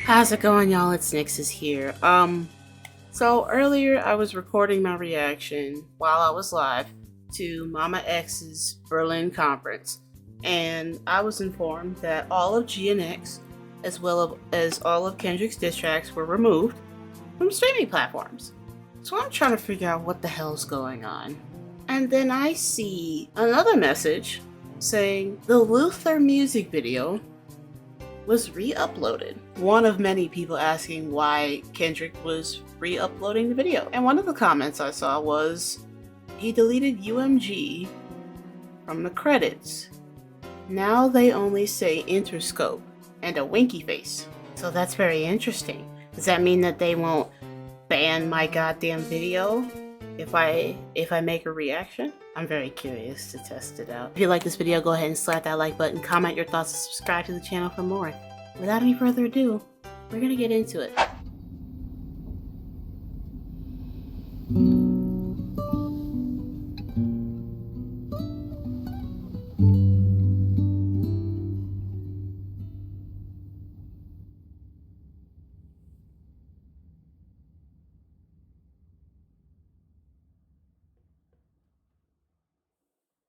How's it going, y'all? It's Nix's here. So earlier I was recording my reaction while I was live to Mama X's Berlin conference, and I was informed that all of GNX, as well as all of Kendrick's diss tracks, were removed from streaming platforms. So I'm trying to figure out what the hell's going on. And then I see another message saying the Luther music video was re-uploaded. One of many people asking why Kendrick was re-uploading the video. And one of the comments I saw was, he deleted UMG from the credits. Now they only say Interscope and a winky face. So that's very interesting. Does that mean that they won't ban my goddamn video if I make a reaction? I'm very curious to test it out. If you like this video, go ahead and slap that like button, comment your thoughts, and subscribe to the channel for more. Without any further ado, we're gonna get into it.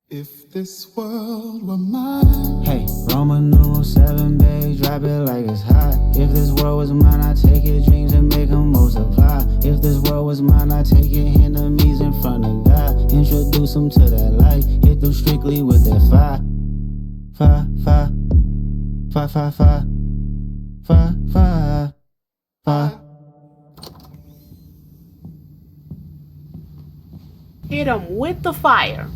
If this world were mine. Hey, Roman numeral 7, babe, drop it like it's hot. If this world was mine, I'd take your dreams and make them multiply. If this world was mine, I'd take your enemies in front of God. Introduce them to that light, hit them strictly with that fire. Fire, fire, fire, fire, fire, fire, fire, fire. Hit them with the fire.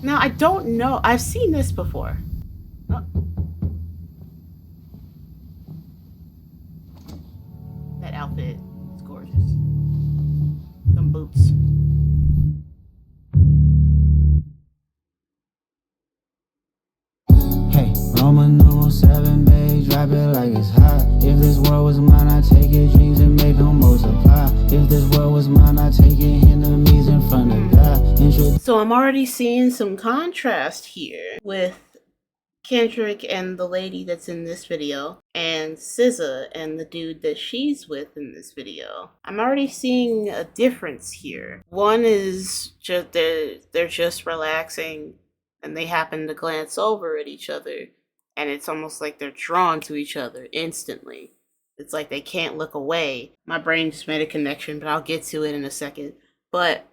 Now, I don't know. I've seen this before. Oh. That outfit is gorgeous. Them boots. Hey, Roman numeral 7, babe, drop it like it's hot. If this world was mine, I'd take your dreams and make them multiply. If this world was mine, I'd take your enemies in front of God. So I'm already seeing some contrast here with Kendrick and the lady that's in this video, and SZA and the dude that she's with in this video. I'm already seeing a difference here. One is just they're just relaxing and they happen to glance over at each other, and it's almost like they're drawn to each other instantly. It's like they can't look away. My brain just made a connection, but I'll get to it in a second. But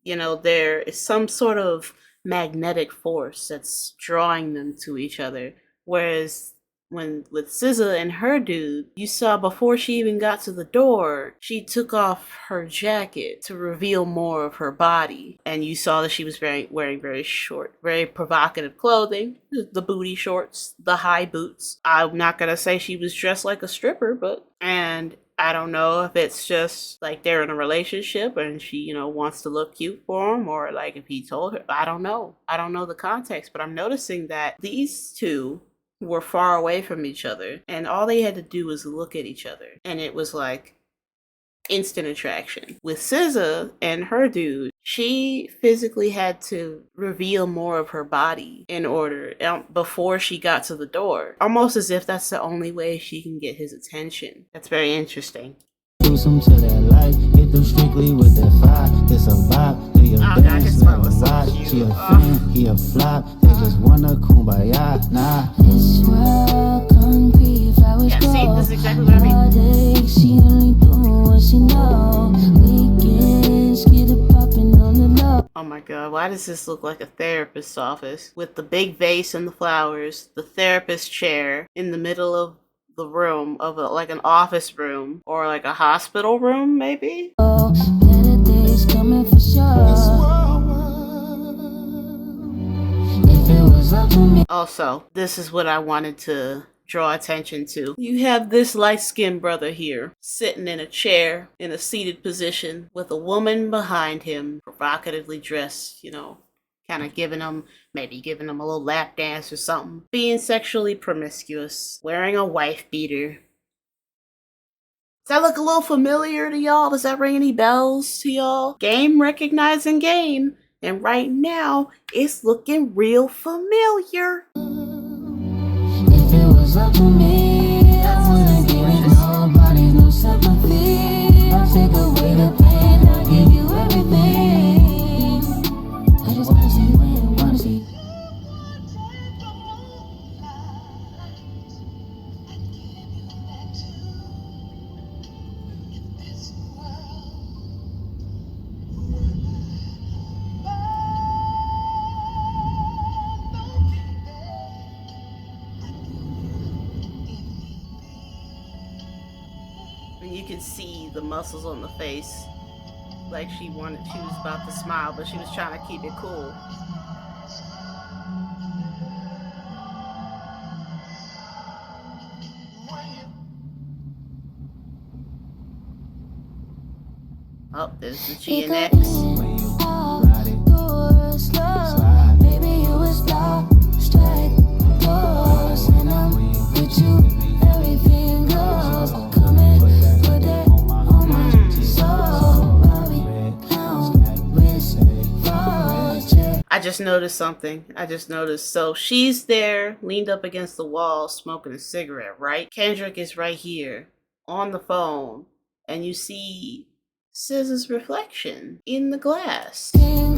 you know, there is some sort of magnetic force that's drawing them to each other. Whereas with SZA and her dude, you saw before she even got to the door, she took off her jacket to reveal more of her body. And you saw that she was wearing very short, very provocative clothing. The booty shorts, the high boots. I'm not gonna say she was dressed like a stripper, and I don't know if it's just like they're in a relationship and she, you know, wants to look cute for him, or like if he told her. I don't know. I don't know the context, but I'm noticing that these two were far away from each other and all they had to do was look at each other. And it was like instant attraction. With SZA and her dude, she physically had to reveal more of her body in order before she got to the door, almost as if that's the only way she can get his attention. That's very interesting. Do some to that light, hit them strictly with that fire. This a vibe, do your dance, let them ride. She a fan, he a flop, they just wanna kumbaya, nah. This world concrete, flowers grow. See, this is exactly what I mean. She only doing what she know. Weekends, get it popping on the low. Oh my god, why does this look like a therapist's office? With the big vase and the flowers, the therapist chair in the middle of the room, of like an office room, or like a hospital room, maybe? Better days coming for sure. If it was up to me. Also, this is what I wanted to draw attention to. You have this light-skinned brother here, sitting in a chair, in a seated position, with a woman behind him, provocatively dressed, you know, kind of maybe giving him a little lap dance or something. Being sexually promiscuous, wearing a wife beater. Does that look a little familiar to y'all? Does that ring any bells to y'all? Game recognizing game. And right now, it's looking real familiar. If it was up to me, And you can see the muscles on the face. Like she was about to smile, but she was trying to keep it cool. Oh, there's the GNX. Maybe you was lost, straight doors, and I'm with you. Everything goes. Coming, put that on my soul. Bobby, pound, wrist, frost. I just noticed something. So she's there, leaned up against the wall, smoking a cigarette, right? Kendrick is right here on the phone, and you see SZA's reflection in the glass. Oh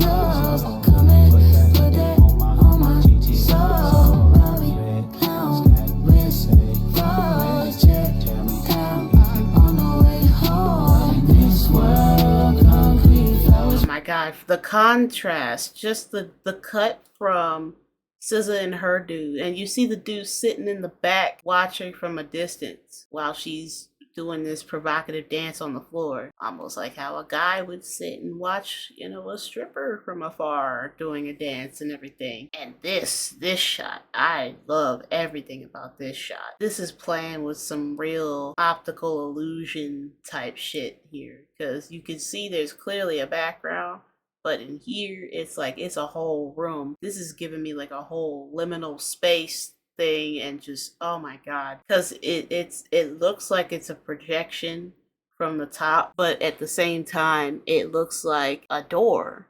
my god, the contrast, just the cut from SZA and her dude, and you see the dude sitting in the back watching from a distance while she's doing this provocative dance on the floor, almost like how a guy would sit and watch, you know, a stripper from afar doing a dance and everything. And this shot, I love everything about this shot. This is playing with some real optical illusion type shit here, because you can see there's clearly a background, but in here it's like it's a whole room. This is giving me like a whole liminal space thing, and just, oh my god, because it looks like it's a projection from the top, but at the same time it looks like a door.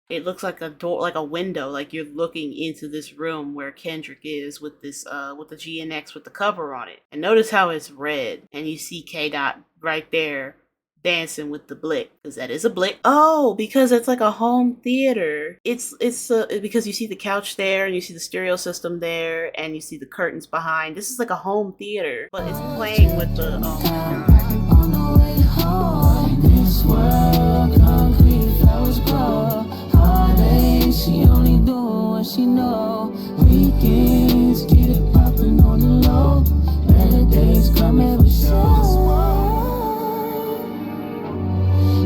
It looks like a door, like a window, like you're looking into this room where Kendrick is with this with the GNX with the cover on it. And notice how it's red, and you see K Dot right there dancing with the blick, because that is a blick. Oh, because it's like a home theater. It's because you see the couch there, and you see the stereo system there, and you see the curtains behind. This is like a home theater, but it's playing with the, oh my god. On the way home, this world, concrete flowers grow. Holidays, she only doing what she know. Weekends, get it poppin' on the low. Better days coming for sure.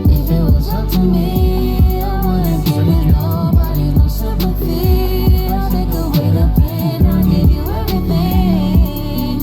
If it was up to me, I wouldn't give it nobody no sympathy. I'll take away the pain, I'll give you everything.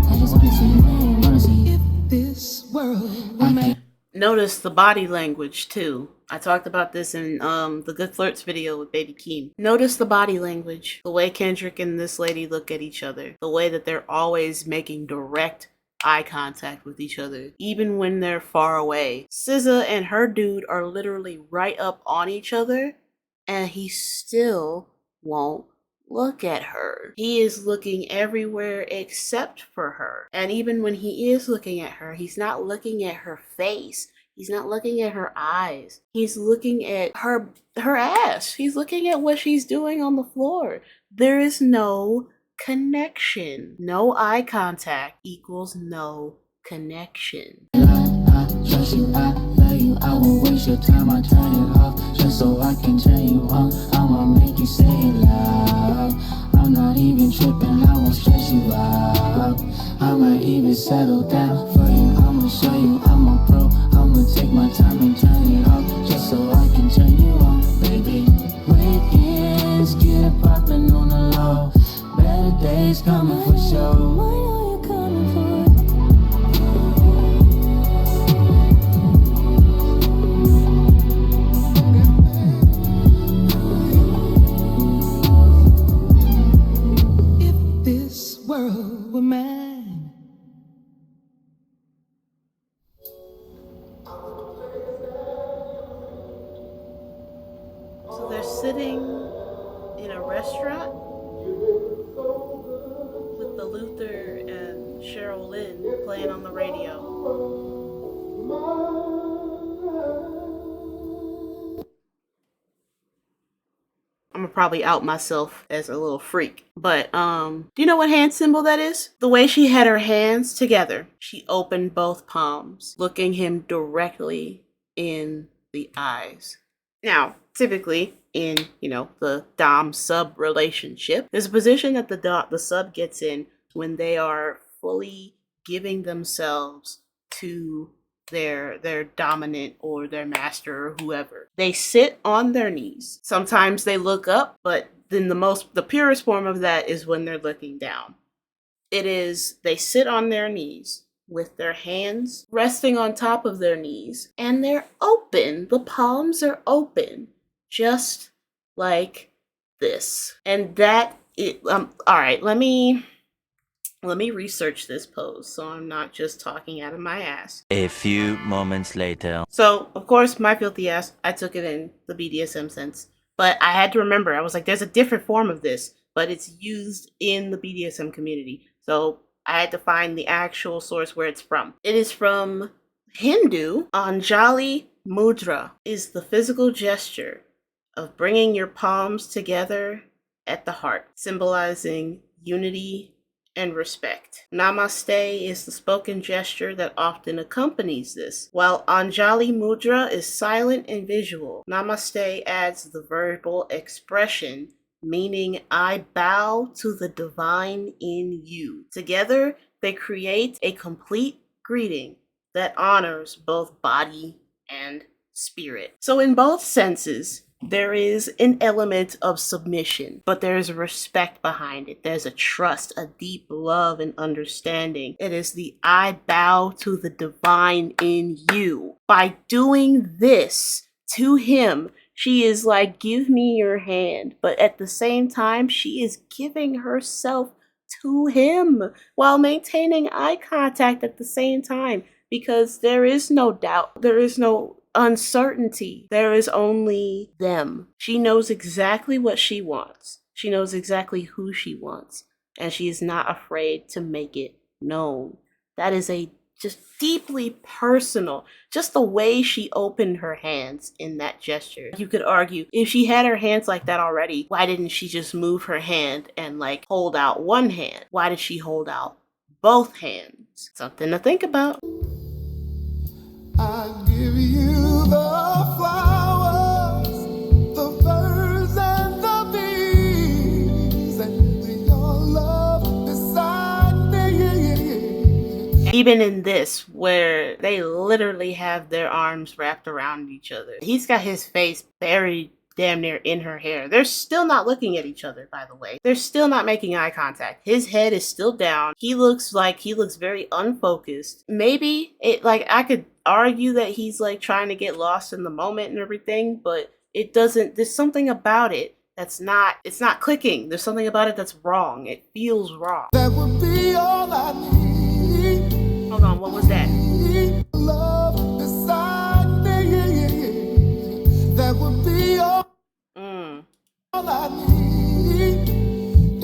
I just wanna see your name, wanna see if this world were made. Notice the body language too. I talked about this in the Good Flirts video with Baby Keem. Notice the body language, the way Kendrick and this lady look at each other, the way that they're always making direct eye contact with each other, even when they're far away. SZA and her dude are literally right up on each other, and he still won't look at her. He is looking everywhere except for her. And even when he is looking at her, he's not looking at her face. He's not looking at her eyes. He's looking at her ass. He's looking at what she's doing on the floor. There is no connection. No eye contact equals no connection. I trust you, I love you, I won't waste your time, I turn it off just so I can turn you on. I'ma make you say it loud. I'm not even tripping, I won't stress you out. I might even settle down for you, I'ma show you I'm a pro. I'ma take my time and turn it off just so I can turn you on, baby. Weekends, get it poppin' on the low. Better days coming for sure. Why are you coming for? If this world were mine. So they're sitting in a restaurant with the Luther and Cheryl Lynn playing on the radio. I'm gonna probably out myself as a little freak, but do you know what hand symbol that is? The way she had her hands together, she opened both palms, looking him directly in the eyes. Now, typically in, you know, the dom sub relationship, there's a position that the sub gets in when they are fully giving themselves to their dominant or their master or whoever. They sit on their knees. Sometimes they look up, but then the purest form of that is when they're looking down. It is, they sit on their knees with their hands resting on top of their knees, and they're open. The palms are open, just like this. And that all right, let me research this pose so I'm not just talking out of my ass. A few moments later. So, of course, my filthy ass, I took it in the BDSM sense. But I had to remember, I was like, there's a different form of this, but it's used in the BDSM community. So I had to find the actual source where it's from. It is from Hindu. Anjali Mudra is the physical gesture of bringing your palms together at the heart, symbolizing unity and respect. Namaste is the spoken gesture that often accompanies this. While Anjali Mudra is silent and visual, Namaste adds the verbal expression, meaning I bow to the divine in you. Together, they create a complete greeting that honors both body and spirit. So in both senses, there is an element of submission, but there is respect behind it. There's a trust, a deep love and understanding. It is the I bow to the divine in you. By doing this to him, she is like, give me your hand. But at the same time, she is giving herself to him while maintaining eye contact at the same time, because there is no doubt, there is no uncertainty. There is only them. She knows exactly what she wants. She knows exactly who she wants. And she is not afraid to make it known. That is a just deeply personal, just the way she opened her hands in that gesture. You could argue, if she had her hands like that already, why didn't she just move her hand and like hold out one hand? Why did she hold out both hands? Something to think about. I give you the flowers, the birds and the bees, and your love beside me. Even in this, where they literally have their arms wrapped around each other. He's got his face buried damn near in her hair. They're still not looking at each other, by the way. They're still not making eye contact. His head is still down. He looks very unfocused. Maybe I could argue that he's like trying to get lost in the moment and everything, but it doesn't, there's something about it that's not, it's not clicking. There's something about it that's wrong. It feels wrong. That would be all I need. Hold on, what was that? Love beside me. That would be all I need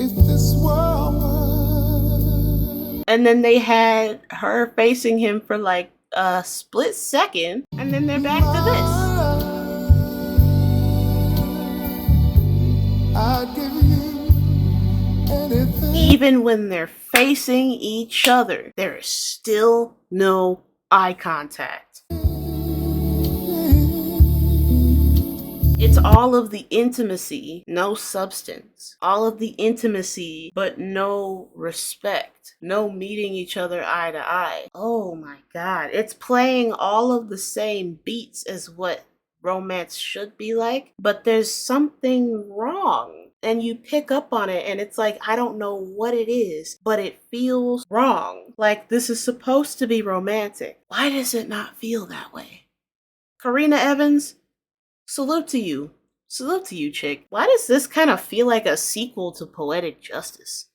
if this world were. And then they had her facing him for like a split second, and then they're back to this. I'd give you anything. Even when they're facing each other, there is still no eye contact. It's all of the intimacy, no substance. All of the intimacy, but no respect. No meeting each other eye to eye. Oh my God. It's playing all of the same beats as what romance should be like, but there's something wrong. And you pick up on it and it's like, I don't know what it is, but it feels wrong. Like this is supposed to be romantic. Why does it not feel that way? Karina Evans, salute to you. Salute to you, chick. Why does this kind of feel like a sequel to Poetic Justice?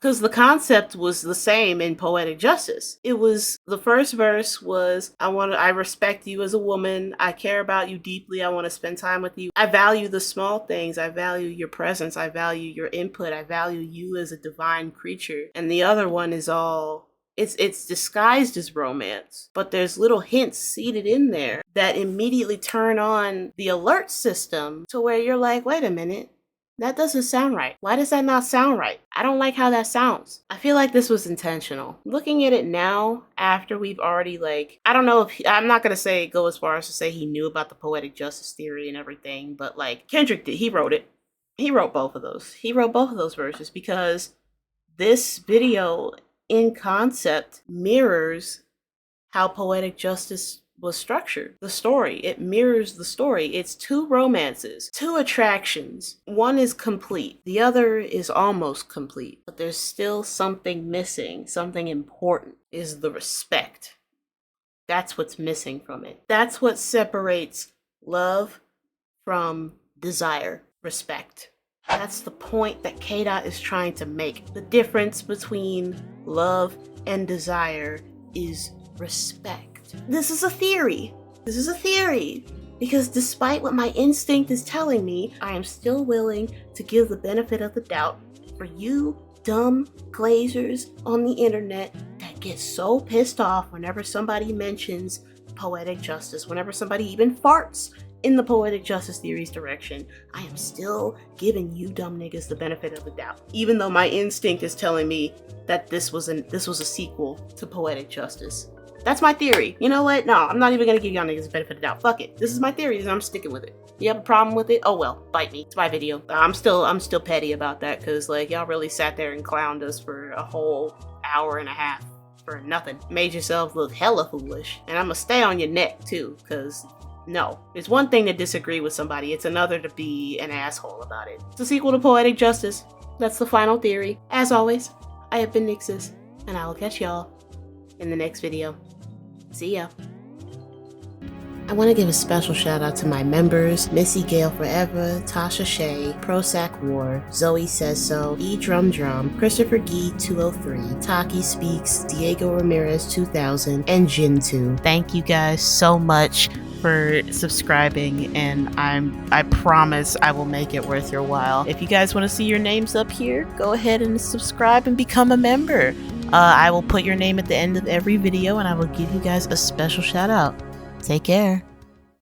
Because the concept was the same in Poetic Justice. It was, the first verse was, I respect you as a woman. I care about you deeply. I want to spend time with you. I value the small things. I value your presence. I value your input. I value you as a divine creature. And the other one is all, it's disguised as romance, but there's little hints seeded in there that immediately turn on the alert system to where you're like, wait a minute. That doesn't sound right. Why does that not sound right? I don't like how that sounds. I feel like this was intentional. Looking at it now, after we've already I don't know if, I'm not going to go as far as to say he knew about the poetic justice theory and everything, but Kendrick did, he wrote it. He wrote both of those. He wrote both of those verses because this video in concept mirrors how Poetic Justice was structured. The story, it mirrors the story. It's two romances, two attractions. One is complete, the other is almost complete, but there's still something missing. Something important is the respect. That's what's missing from it. That's what separates love from desire. Respect. That's the point that K-Dot is trying to make. The difference between love and desire is respect. This is a theory. This is a theory. Because despite what my instinct is telling me, I am still willing to give the benefit of the doubt for you dumb glazers on the internet that get so pissed off whenever somebody mentions poetic justice, whenever somebody even farts in the poetic justice theory's direction. I am still giving you dumb niggas the benefit of the doubt, even though my instinct is telling me that this was a sequel to poetic justice. That's my theory. You know what? No, I'm not even gonna give y'all niggas the benefit of the doubt. Fuck it. This is my theory and I'm sticking with it. You have a problem with it? Oh well, bite me. It's my video. I'm still petty about that because like y'all really sat there and clowned us for a whole hour and a half for nothing. Made yourselves look hella foolish. And I'm gonna stay on your neck too, because no, it's one thing to disagree with somebody, it's another to be an asshole about it. It's a sequel to Poetic Justice. That's the final theory. As always, I have been Nixus, and I will catch y'all in the next video. See ya. I want to give a special shout out to my members, Missy Gale Forever, Tasha Shea, Prozac War, Zoe Says So, E Drum Drum, Christopher Gee 203, Taki Speaks, Diego Ramirez 2000, and Jin2. Thank you guys so much for subscribing, and I promise I will make it worth your while. If you guys want to see your names up here, go ahead and subscribe and become a member. I will put your name at the end of every video and I will give you guys a special shout out. Take care.